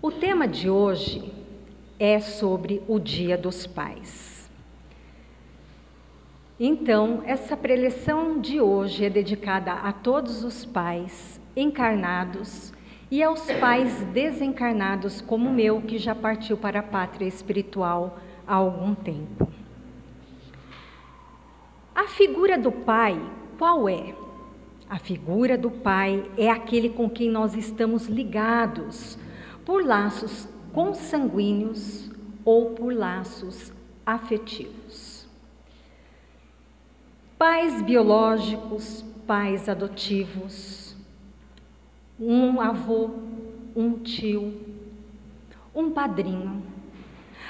O tema de hoje é sobre o Dia dos Pais. Então, essa preleção de hoje é dedicada a todos os pais encarnados e aos pais desencarnados como o meu, que já partiu para a pátria espiritual há algum tempo. A figura do pai, qual é? A figura do pai é aquele com quem nós estamos ligados por laços consanguíneos ou por laços afetivos. Pais biológicos, pais adotivos, um avô, um tio, um padrinho,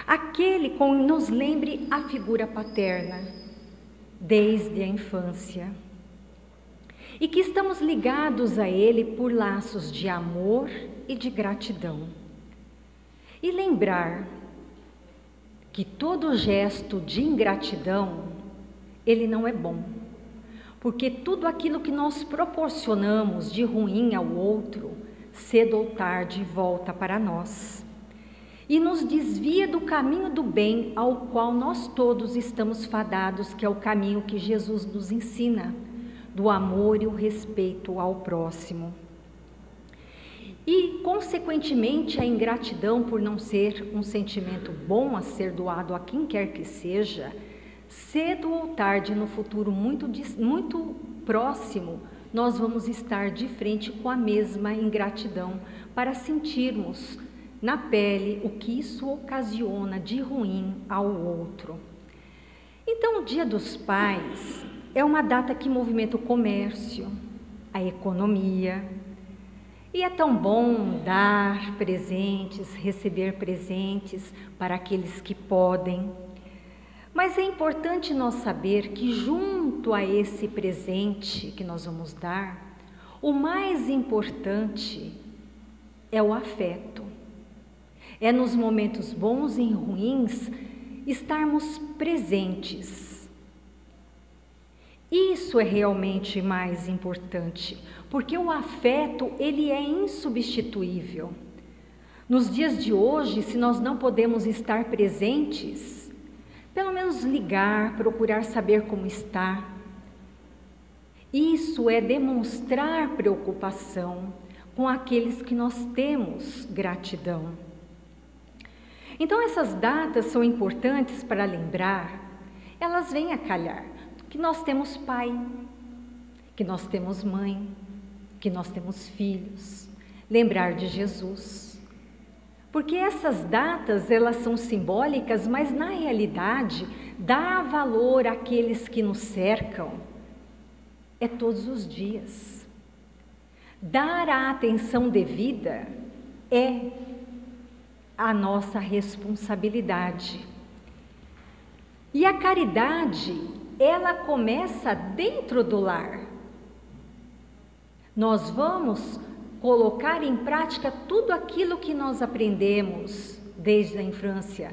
aquele com que nos lembre a figura paterna desde a infância e que estamos ligados a ele por laços de amor e de gratidão. E lembrar que todo gesto de ingratidão, ele não é bom, porque tudo aquilo que nós proporcionamos de ruim ao outro, cedo ou tarde volta para nós e nos desvia do caminho do bem ao qual nós todos estamos fadados, que é o caminho que Jesus nos ensina, do amor e o respeito ao próximo. E, consequentemente, a ingratidão, por não ser um sentimento bom a ser doado a quem quer que seja, cedo ou tarde, no futuro muito próximo, nós vamos estar de frente com a mesma ingratidão para sentirmos na pele o que isso ocasiona de ruim ao outro. Então, o Dia dos Pais é uma data que movimenta o comércio, a economia, e é tão bom dar presentes, receber presentes para aqueles que podem. Mas é importante nós saber que junto a esse presente que nós vamos dar, o mais importante é o afeto. É nos momentos bons e ruins estarmos presentes. Isso é realmente mais importante, porque o afeto, ele é insubstituível. Nos dias de hoje, se nós não podemos estar presentes, pelo menos ligar, procurar saber como está. Isso é demonstrar preocupação com aqueles que nós temos gratidão. Então, essas datas são importantes para lembrar, elas vêm a calhar, que nós temos pai, que nós temos mãe, que nós temos filhos, lembrar de Jesus. Porque essas datas, elas são simbólicas, mas na realidade, dar valor àqueles que nos cercam é todos os dias. Dar a atenção devida é a nossa responsabilidade. E a caridade, ela começa dentro do lar. Nós vamos colocar em prática tudo aquilo que nós aprendemos desde a infância,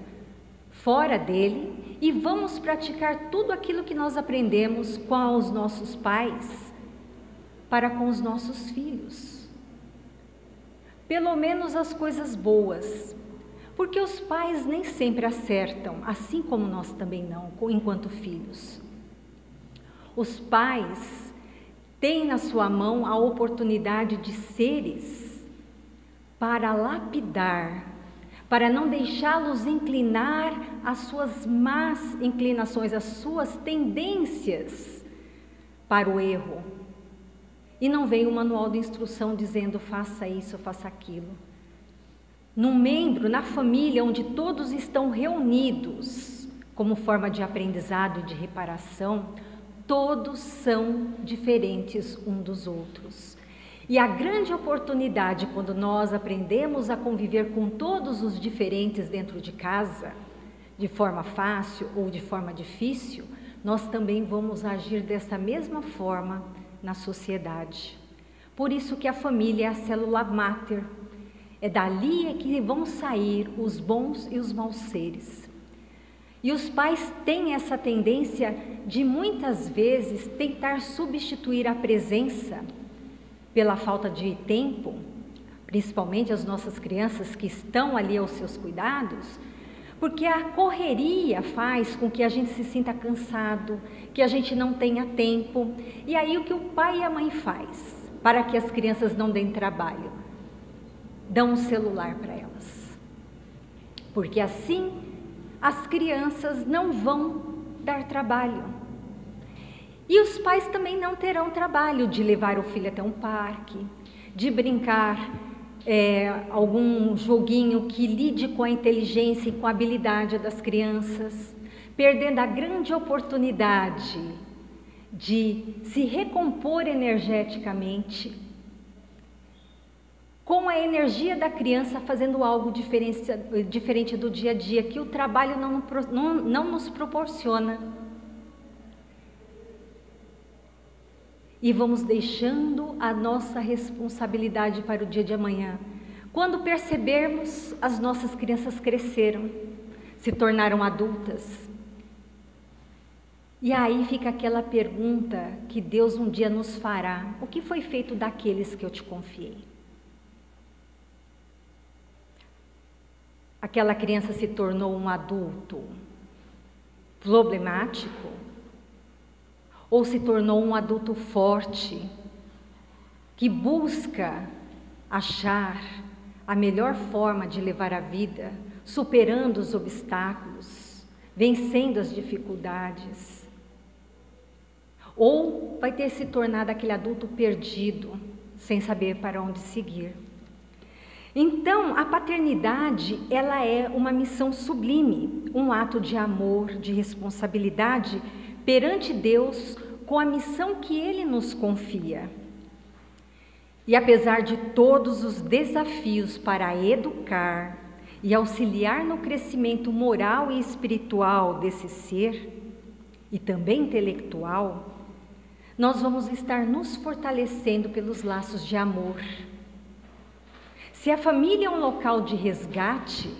fora dele, e vamos praticar tudo aquilo que nós aprendemos com os nossos pais, para com os nossos filhos. Pelo menos as coisas boas, porque os pais nem sempre acertam, assim como nós também não, enquanto filhos. Os pais têm na sua mão a oportunidade de seres para lapidar, para não deixá-los inclinar as suas más inclinações, as suas tendências para o erro. E não vem o manual de instrução dizendo faça isso, faça aquilo. Num membro, na família, onde todos estão reunidos como forma de aprendizado e de reparação, todos são diferentes uns dos outros. E a grande oportunidade, quando nós aprendemos a conviver com todos os diferentes dentro de casa, de forma fácil ou de forma difícil, nós também vamos agir dessa mesma forma na sociedade. Por isso que a família é a célula máter. É dali que vão sair os bons e os maus seres. E os pais têm essa tendência de muitas vezes tentar substituir a presença pela falta de tempo, principalmente as nossas crianças que estão ali aos seus cuidados, porque a correria faz com que a gente se sinta cansado, que a gente não tenha tempo. E aí o que o pai e a mãe faz para que as crianças não deem trabalho? Dão um celular para elas. Porque assim as crianças não vão dar trabalho. E os pais também não terão trabalho de levar o filho até um parque, de brincar algum joguinho que lide com a inteligência e com a habilidade das crianças, perdendo a grande oportunidade de se recompor energeticamente com a energia da criança, fazendo algo diferente do dia a dia, que o trabalho não nos proporciona. E vamos deixando a nossa responsabilidade para o dia de amanhã. Quando percebermos, as nossas crianças cresceram, se tornaram adultas. E aí fica aquela pergunta que Deus um dia nos fará: o que foi feito daqueles que eu te confiei? Aquela criança se tornou um adulto problemático? Ou se tornou um adulto forte, que busca achar a melhor forma de levar a vida, superando os obstáculos, vencendo as dificuldades? Ou vai ter se tornado aquele adulto perdido, sem saber para onde seguir? Então, a paternidade, ela é uma missão sublime, um ato de amor, de responsabilidade perante Deus, com a missão que Ele nos confia. E apesar de todos os desafios para educar e auxiliar no crescimento moral e espiritual desse ser, e também intelectual, nós vamos estar nos fortalecendo pelos laços de amor. Se a família é um local de resgate,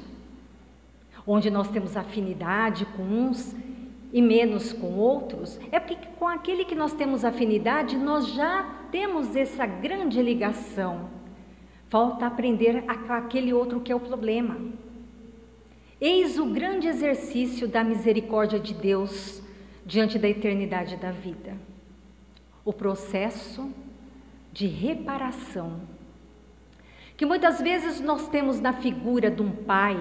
onde nós temos afinidade com uns e menos com outros, é porque com aquele que nós temos afinidade, nós já temos essa grande ligação. Falta aprender com aquele outro que é o problema. Eis o grande exercício da misericórdia de Deus diante da eternidade da vida. O processo de reparação, que muitas vezes nós temos na figura de um pai,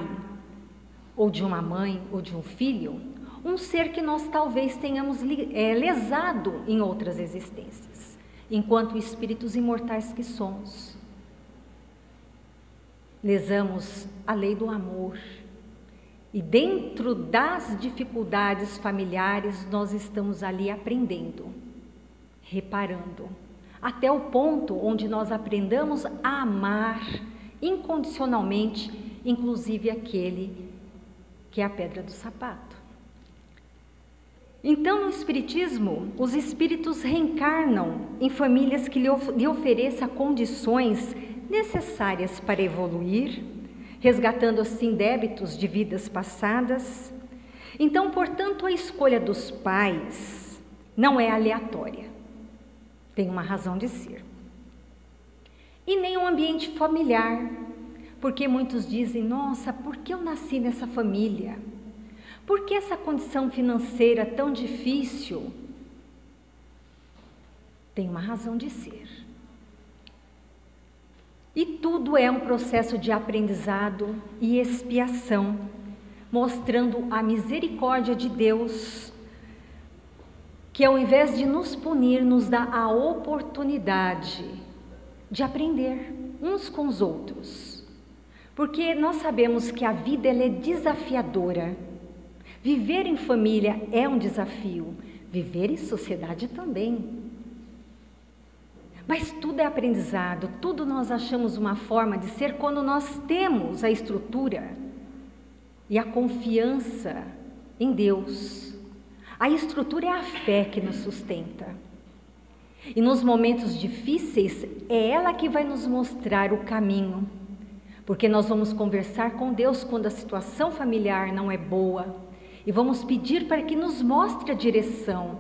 ou de uma mãe, ou de um filho, um ser que nós talvez tenhamos lesado em outras existências, enquanto espíritos imortais que somos. Lesamos a lei do amor, e dentro das dificuldades familiares nós estamos ali aprendendo, reparando, até o ponto onde nós aprendamos a amar incondicionalmente, inclusive aquele que é a pedra do sapato. Então, no Espiritismo, os espíritos reencarnam em famílias que lhe ofereçam condições necessárias para evoluir, resgatando assim débitos de vidas passadas. Então, portanto, a escolha dos pais não é aleatória, tem uma razão de ser. E nem um ambiente familiar, porque muitos dizem: nossa, por que eu nasci nessa família? Por que essa condição financeira tão difícil? Tem uma razão de ser. E tudo é um processo de aprendizado e expiação, mostrando a misericórdia de Deus, que ao invés de nos punir, nos dá a oportunidade de aprender uns com os outros. Porque nós sabemos que a vida ela é desafiadora. Viver em família é um desafio, viver em sociedade também. Mas tudo é aprendizado, tudo nós achamos uma forma de ser quando nós temos a estrutura e a confiança em Deus. A estrutura é a fé que nos sustenta. E nos momentos difíceis, é ela que vai nos mostrar o caminho. Porque nós vamos conversar com Deus quando a situação familiar não é boa. E vamos pedir para que nos mostre a direção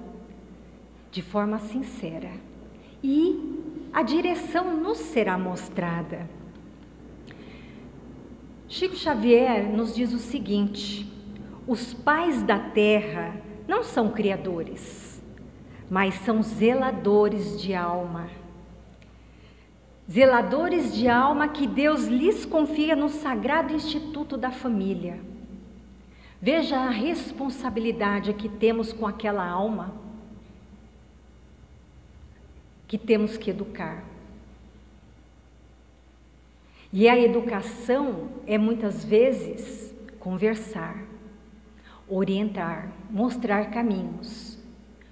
de forma sincera. E a direção nos será mostrada. Chico Xavier nos diz o seguinte: os pais da terra não são criadores, mas são zeladores de alma. Zeladores de alma que Deus lhes confia no sagrado instituto da família. Veja a responsabilidade que temos com aquela alma que temos que educar. E a educação é muitas vezes conversar, orientar, mostrar caminhos,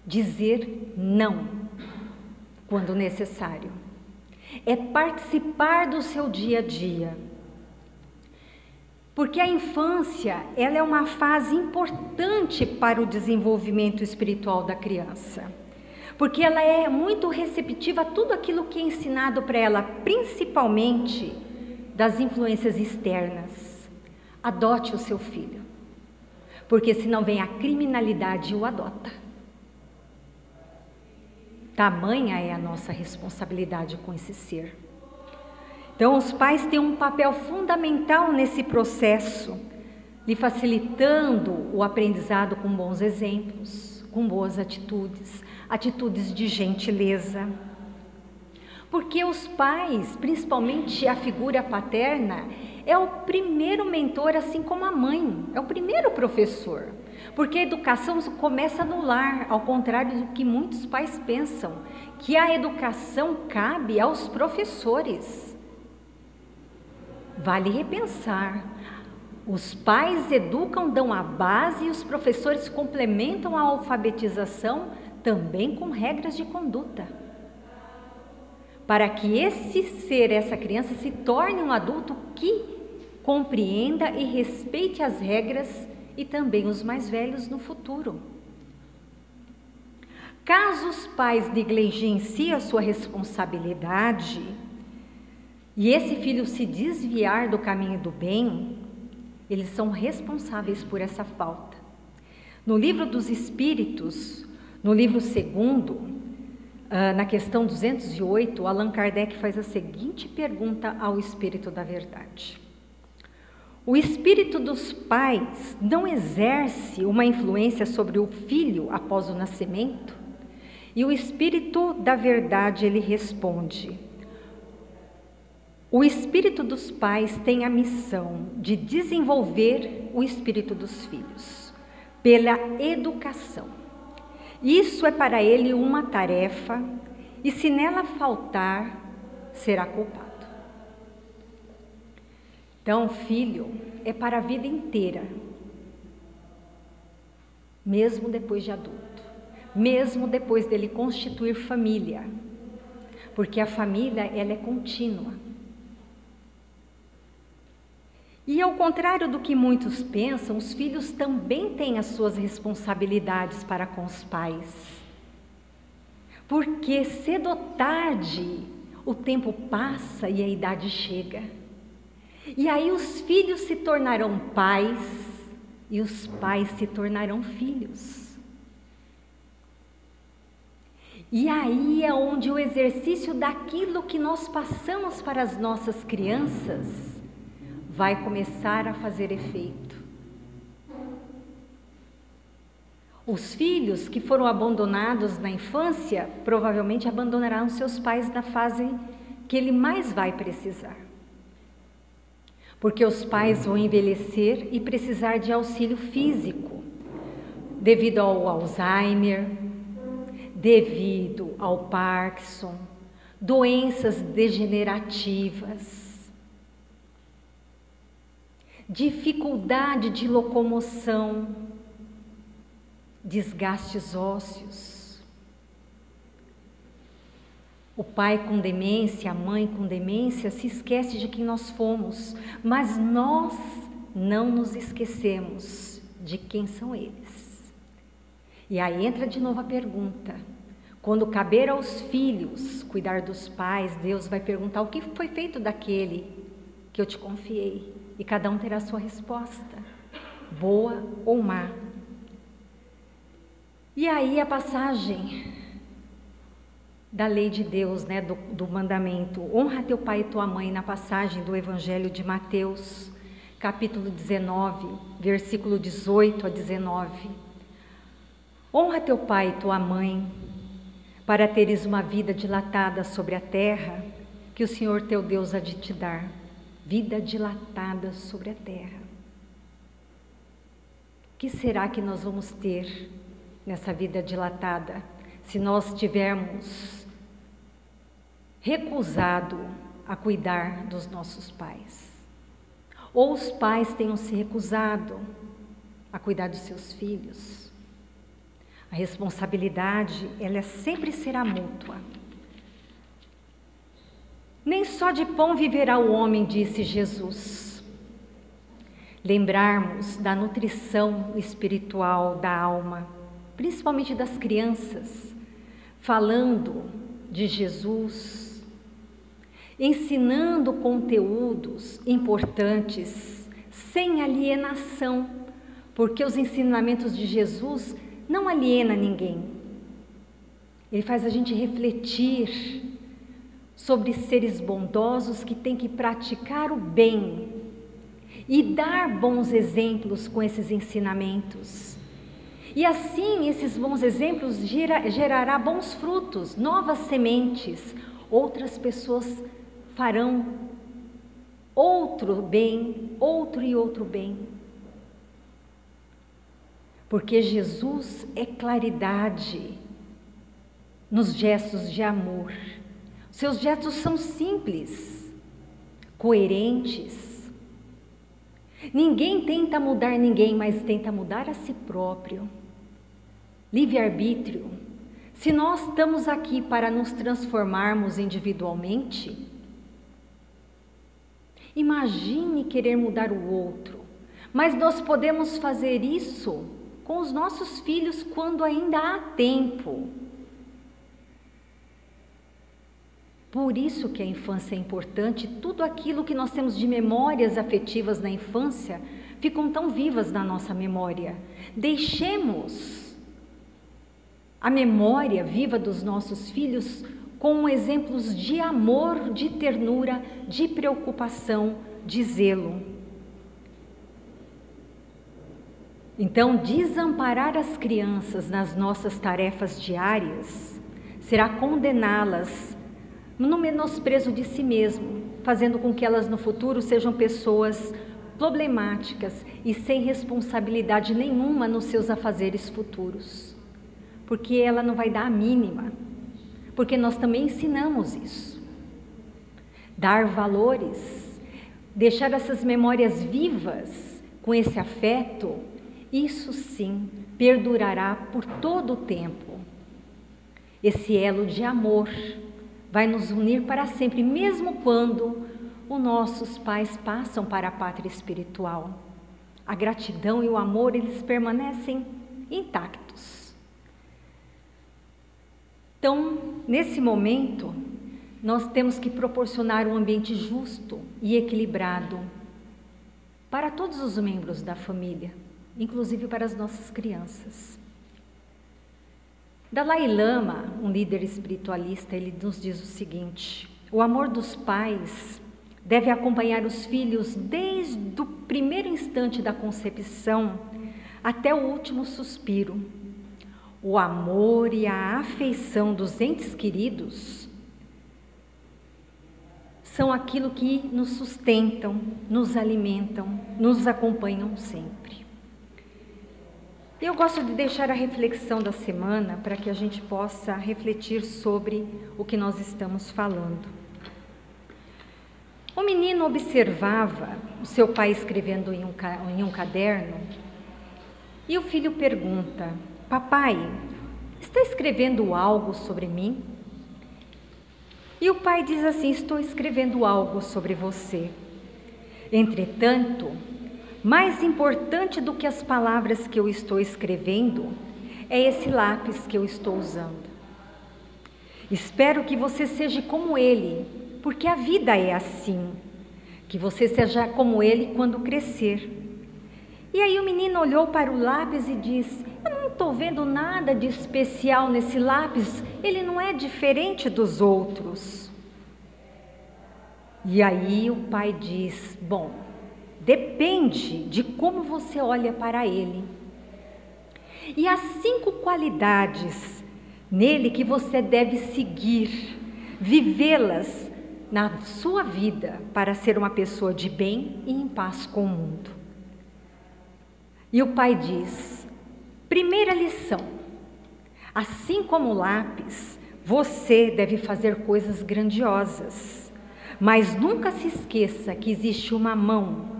dizer não quando necessário. É participar do seu dia a dia. Porque a infância, ela é uma fase importante para o desenvolvimento espiritual da criança. Porque ela é muito receptiva a tudo aquilo que é ensinado para ela, principalmente das influências externas. Adote o seu filho, porque senão vem a criminalidade e o adota. Tamanha é a nossa responsabilidade com esse ser. Então, os pais têm um papel fundamental nesse processo, lhe facilitando o aprendizado com bons exemplos, com boas atitudes, atitudes de gentileza. Porque os pais, principalmente a figura paterna, é o primeiro mentor, assim como a mãe, é o primeiro professor. Porque a educação começa no lar, ao contrário do que muitos pais pensam, que a educação cabe aos professores. Vale repensar. Os pais educam, dão a base e os professores complementam a alfabetização também com regras de conduta. Para que esse ser, essa criança, se torne um adulto que compreenda e respeite as regras e também os mais velhos no futuro. Caso os pais negligenciem a sua responsabilidade e esse filho se desviar do caminho do bem, eles são responsáveis por essa falta. No Livro dos Espíritos, no livro 2º, na questão 208, Allan Kardec faz a seguinte pergunta ao Espírito da Verdade: o espírito dos pais não exerce uma influência sobre o filho após o nascimento? E o Espírito da Verdade, ele responde: o espírito dos pais tem a missão de desenvolver o espírito dos filhos pela educação. Isso é para ele uma tarefa, e se nela faltar, será culpado. Então, filho é para a vida inteira, mesmo depois de adulto, mesmo depois dele constituir família, porque a família, ela é contínua. E ao contrário do que muitos pensam, os filhos também têm as suas responsabilidades para com os pais. Porque cedo ou tarde o tempo passa e a idade chega. E aí os filhos se tornarão pais e os pais se tornarão filhos. E aí é onde o exercício daquilo que nós passamos para as nossas crianças vai começar a fazer efeito. Os filhos que foram abandonados na infância, provavelmente abandonarão seus pais na fase que ele mais vai precisar. Porque os pais vão envelhecer e precisar de auxílio físico, devido ao Alzheimer, devido ao Parkinson, doenças degenerativas, dificuldade de locomoção, desgastes ósseos. O pai com demência, a mãe com demência se esquece de quem nós fomos, mas nós não nos esquecemos de quem são eles. E aí entra de novo a pergunta: quando caber aos filhos cuidar dos pais, Deus vai perguntar: o que foi feito daquele que eu te confiei? E cada um terá a sua resposta, boa ou má. E aí a passagem da lei de Deus, né, do mandamento: honra teu pai e tua mãe, na passagem do Evangelho de Mateus, capítulo 19, versículo 18 a 19. Honra teu pai e tua mãe, para teres uma vida dilatada sobre a terra, que o Senhor teu Deus há de te dar. Vida dilatada sobre a terra. O que será que nós vamos ter nessa vida dilatada, se nós tivermos recusado a cuidar dos nossos pais? Ou os pais tenham se recusado a cuidar dos seus filhos? A responsabilidade, ela sempre será mútua. Nem só de pão viverá o homem, disse Jesus. Lembrarmos da nutrição espiritual da alma, principalmente das crianças, falando de Jesus, ensinando conteúdos importantes, sem alienação, porque os ensinamentos de Jesus não alienam ninguém. Ele faz a gente refletir sobre seres bondosos que têm que praticar o bem e dar bons exemplos com esses ensinamentos. E assim, esses bons exemplos gerará bons frutos, novas sementes. Outras pessoas farão outro bem, outro e outro bem. Porque Jesus é claridade nos gestos de amor. Seus gestos são simples, coerentes. Ninguém tenta mudar ninguém, mas tenta mudar a si próprio. Livre-arbítrio. Se nós estamos aqui para nos transformarmos individualmente, imagine querer mudar o outro. Mas nós podemos fazer isso com os nossos filhos quando ainda há tempo. Por isso que a infância é importante. Tudo aquilo que nós temos de memórias afetivas na infância ficam tão vivas na nossa memória. Deixemos a memória viva dos nossos filhos com exemplos de amor, de ternura, de preocupação, de zelo. Então, desamparar as crianças nas nossas tarefas diárias será condená-las no menosprezo de si mesmo, fazendo com que elas no futuro sejam pessoas problemáticas e sem responsabilidade nenhuma nos seus afazeres futuros. Porque ela não vai dar a mínima, porque nós também ensinamos isso. Dar valores, deixar essas memórias vivas com esse afeto, isso sim perdurará por todo o tempo. Esse elo de amor vai nos unir para sempre, mesmo quando os nossos pais passam para a pátria espiritual. A gratidão e o amor, eles permanecem intactos. Então, nesse momento, nós temos que proporcionar um ambiente justo e equilibrado para todos os membros da família, inclusive para as nossas crianças. Dalai Lama, um líder espiritualista, ele nos diz o seguinte: o amor dos pais deve acompanhar os filhos desde o primeiro instante da concepção até o último suspiro. O amor e a afeição dos entes queridos são aquilo que nos sustentam, nos alimentam, nos acompanham sempre. Eu gosto de deixar a reflexão da semana para que a gente possa refletir sobre o que nós estamos falando. O menino observava o seu pai escrevendo em um caderno e o filho pergunta: papai, está escrevendo algo sobre mim? E o pai diz assim: estou escrevendo algo sobre você. Entretanto, mais importante do que as palavras que eu estou escrevendo é esse lápis que eu estou usando. Espero que você seja como ele, porque a vida é assim, que você seja como ele quando crescer. E aí o menino olhou para o lápis e disse: eu não estou vendo nada de especial nesse lápis, ele não é diferente dos outros. E aí o pai diz: bom, depende de como você olha para ele. E há 5 qualidades nele que você deve seguir, vivê-las na sua vida para ser uma pessoa de bem e em paz com o mundo. E o pai diz: primeira lição, assim como o lápis, você deve fazer coisas grandiosas, mas nunca se esqueça que existe uma mão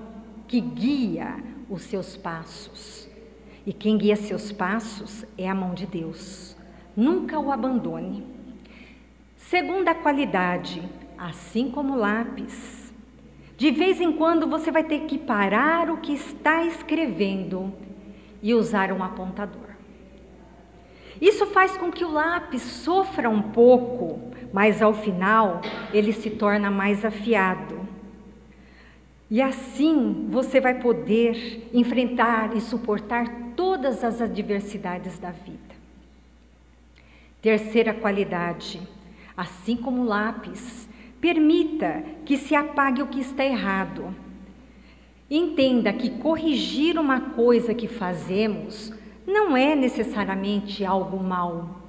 que guia os seus passos. E quem guia seus passos é a mão de Deus. Nunca o abandone. Segunda qualidade, assim como o lápis, de vez em quando você vai ter que parar o que está escrevendo e usar um apontador. Isso faz com que o lápis sofra um pouco, mas ao final ele se torna mais afiado. E assim você vai poder enfrentar e suportar todas as adversidades da vida. Terceira qualidade, assim como o lápis, permita que se apague o que está errado. Entenda que corrigir uma coisa que fazemos não é necessariamente algo mau,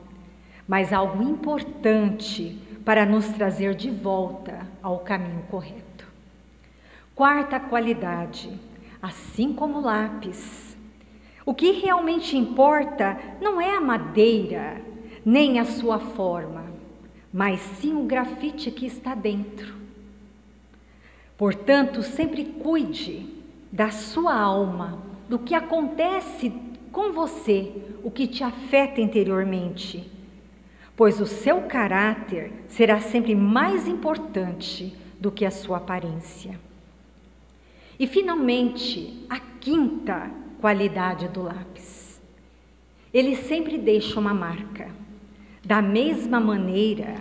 mas algo importante para nos trazer de volta ao caminho correto. Quarta qualidade, assim como o lápis, o que realmente importa não é a madeira, nem a sua forma, mas sim o grafite que está dentro. Portanto, sempre cuide da sua alma, do que acontece com você, o que te afeta interiormente, pois o seu caráter será sempre mais importante do que a sua aparência. E finalmente, a quinta qualidade do lápis. Ele sempre deixa uma marca. Da mesma maneira,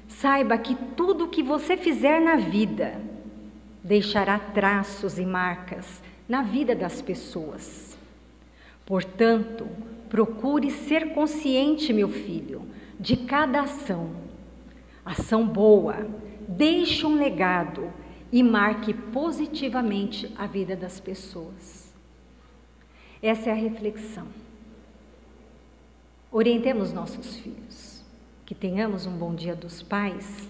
saiba que tudo que você fizer na vida deixará traços e marcas na vida das pessoas. Portanto, procure ser consciente, meu filho, de cada ação. Ação boa, deixe um legado e marque positivamente a vida das pessoas. Essa é a reflexão. Orientemos nossos filhos, que tenhamos um bom Dia dos Pais,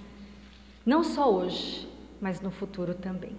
não só hoje, mas no futuro também.